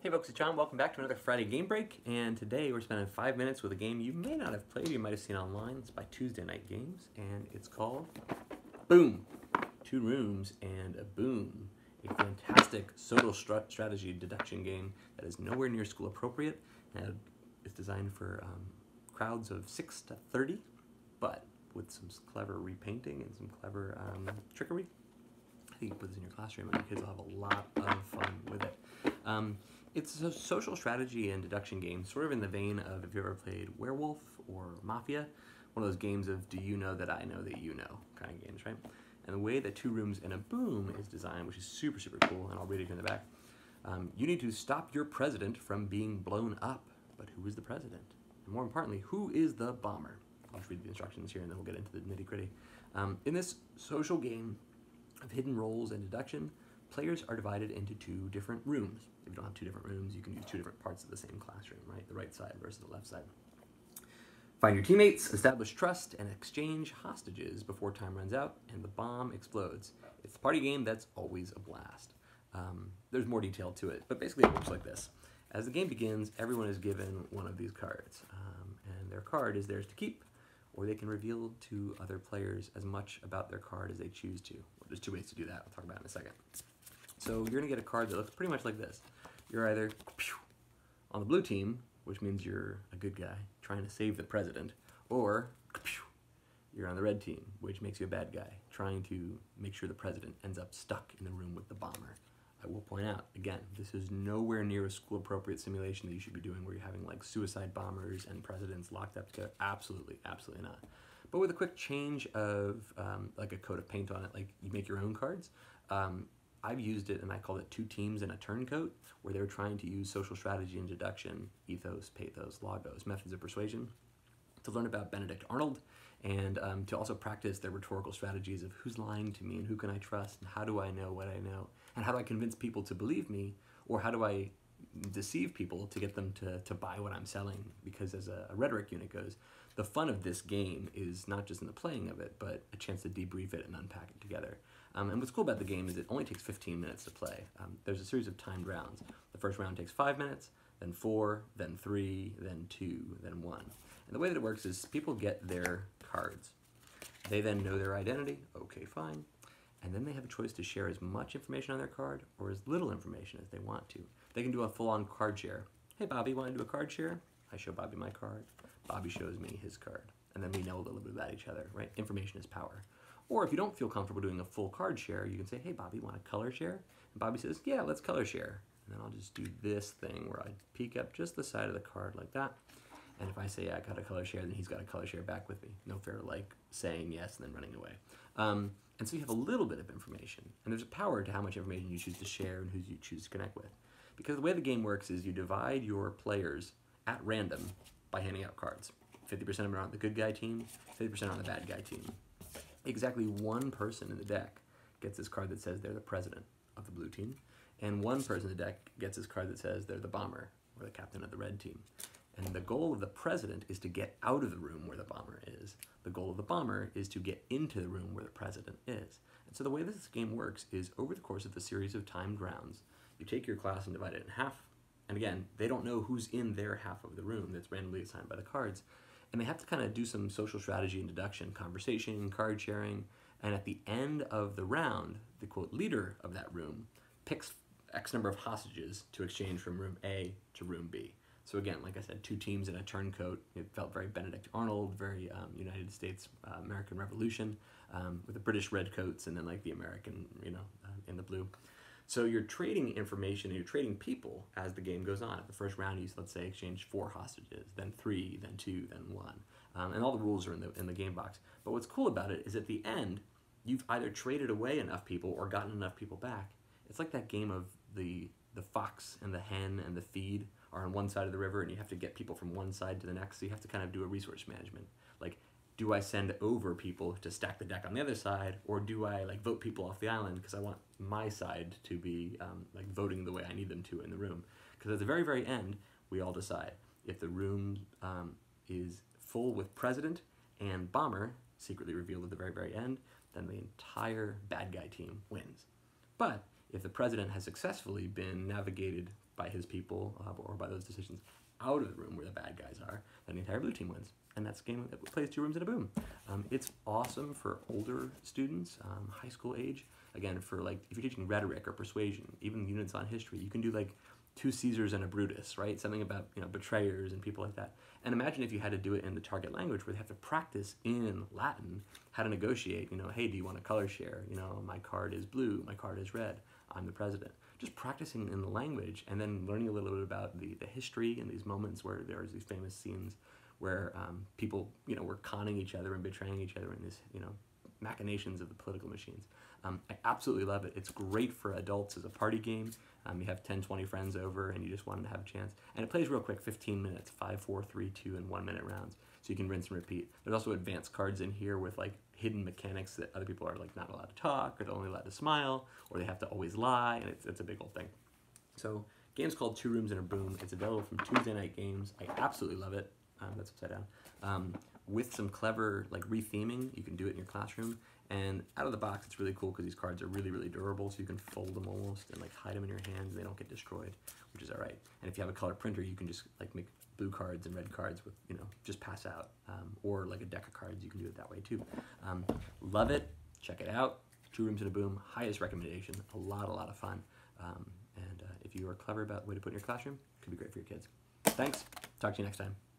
Hey folks, it's John. Welcome back to another Friday Game Break, and today we're spending 5 minutes with a game you may not have played, you might have seen online. It's by Tuesday Night Games, and it's called Boom! 2 Rooms and a Boom. A fantastic social strategy deduction game that is nowhere near school appropriate, and it's designed for crowds of 6 to 30, but with some clever repainting and some clever trickery. I think you put this in your classroom and your kids will have a lot of fun with it. It's a social strategy and deduction game, sort of in the vein of if you ever played Werewolf or Mafia, one of those games of do you know that I know that you know kind of games, right? And the way that 2 Rooms and a Boom is designed, which is super, super cool, and I'll read it here in the back, you need to stop your president from being blown up. But who is the president? And more importantly, who is the bomber? I'll just read the instructions here and then we'll get into the nitty-gritty. In this social game of hidden roles and deduction, players are divided into 2 different rooms. If you don't have 2 different rooms, you can use 2 different parts of the same classroom, right? The right side versus the left side. Find your teammates, establish trust, and exchange hostages before time runs out and the bomb explodes. It's a party game that's always a blast. There's more detail to it, but basically it works like this. As the game begins, everyone is given one of these cards, and their card is theirs to keep, or they can reveal to other players as much about their card as they choose to. Well, there's 2 ways to do that. We'll talk about it in a second. So you're going to get a card that looks pretty much like this. You're either on the blue team, which means you're a good guy trying to save the president, or you're on the red team, which makes you a bad guy trying to make sure the president ends up stuck in the room with the bomber. I will point out, again, this is nowhere near a school-appropriate simulation that you should be doing where you're having like suicide bombers and presidents locked up together. Absolutely, absolutely not. But with a quick change of like a coat of paint on it, like you make your own cards, I've used it and I called it 2 teams and a turncoat, where they're trying to use social strategy and deduction, ethos, pathos, logos, methods of persuasion, to learn about Benedict Arnold and to also practice their rhetorical strategies of who's lying to me and who can I trust and how do I know what I know and how do I convince people to believe me, or how do I deceive people to get them to buy what I'm selling. Because as a rhetoric unit goes, the fun of this game is not just in the playing of it, but a chance to debrief it and unpack it together. And what's cool about the game is it only takes 15 minutes to play. There's a series of timed rounds. The first round takes 5 minutes, then 4, then 3, then 2, then 1. And the way that it works is people get their cards. They then know their identity, okay, fine. And then they have a choice to share as much information on their card or as little information as they want to. They can do a full-on card share. Hey, Bobby, want to do a card share? I show Bobby my card. Bobby shows me his card. And then we know a little bit about each other, right? Information is power. Or if you don't feel comfortable doing a full card share, you can say, hey, Bobby, want a color share? And Bobby says, yeah, let's color share. And then I'll just do this thing where I peek up just the side of the card like that. And if I say, yeah, I got a color share, then he's got a color share back with me. No fair like saying yes and then running away. And so you have a little bit of information. And there's a power to how much information you choose to share and who you choose to connect with. Because the way the game works is you divide your players at random by handing out cards. 50% of them are on the good guy team, 50% are on the bad guy team. Exactly 1 person in the deck gets this card that says they're the president of the blue team, and 1 person in the deck gets this card that says they're the bomber, or the captain of the red team. And the goal of the president is to get out of the room where the bomber is. The goal of the bomber is to get into the room where the president is. And so the way this game works is over the course of a series of timed rounds, you take your class and divide it in half. And again, they don't know who's in their half of the room that's randomly assigned by the cards. And they have to kind of do some social strategy and deduction, conversation, card sharing. And at the end of the round, the quote leader of that room picks X number of hostages to exchange from room A to room B. So again, like I said, 2 teams in a turncoat. It felt very Benedict Arnold, very United States, American Revolution, with the British redcoats and then like the American, in the blue. So you're trading information and you're trading people as the game goes on. At the first round, you, let's say, exchange 4 hostages, then 3, then 2, then 1. And all the rules are in the game box. But what's cool about it is at the end, you've either traded away enough people or gotten enough people back. It's like that game of the fox and the hen and the feed are on one side of the river and you have to get people from one side to the next. So you have to kind of do a resource management. Like, do I send over people to stack the deck on the other side, or do I like vote people off the island because I want my side to be like voting the way I need them to in the room? Because at the very, very end, we all decide. If the room is full with president and bomber, secretly revealed at the very, very end, then the entire bad guy team wins. But if the president has successfully been navigated by his people or by those decisions out of the room where the bad guys are, then the entire blue team wins. And that's a game that plays Two Rooms and a Boom. It's awesome for older students, high school age. Again, for like, if you're teaching rhetoric or persuasion, even units on history, you can do like two Caesars and a Brutus, right? Something about, you know, betrayers and people like that. And imagine if you had to do it in the target language where they have to practice in Latin how to negotiate, you know, hey, do you want a color share? You know, my card is blue, my card is red, I'm the president. Just practicing in the language and then learning a little bit about the history and these moments where there's these famous scenes where people, you know, were conning each other and betraying each other in this, you know, machinations of the political machines. I absolutely love it. It's great for adults as a party game. You have 10, 20 friends over and you just want them to have a chance. And it plays real quick, 15 minutes, 5, 4, 3, 2, and 1 minute rounds. So you can rinse and repeat. There's also advanced cards in here with like hidden mechanics that other people are like not allowed to talk, or they're only allowed to smile, or they have to always lie, and it's a big old thing. So game's called Two Rooms and a Boom. It's available from Tuesday Night Games. I absolutely love it. That's upside down. With some clever like retheming, you can do it in your classroom. And out of the box, it's really cool because these cards are really, really durable, so you can fold them almost and like hide them in your hands and they don't get destroyed, which is all right. And if you have a color printer, you can just like make blue cards and red cards with, you know, just pass out. Or like a deck of cards, you can do it that way too. Love it. Check it out. Two Rooms and a Boom. Highest recommendation. A lot of fun. And if you are clever about the way to put in your classroom, it could be great for your kids. Thanks. Talk to you next time.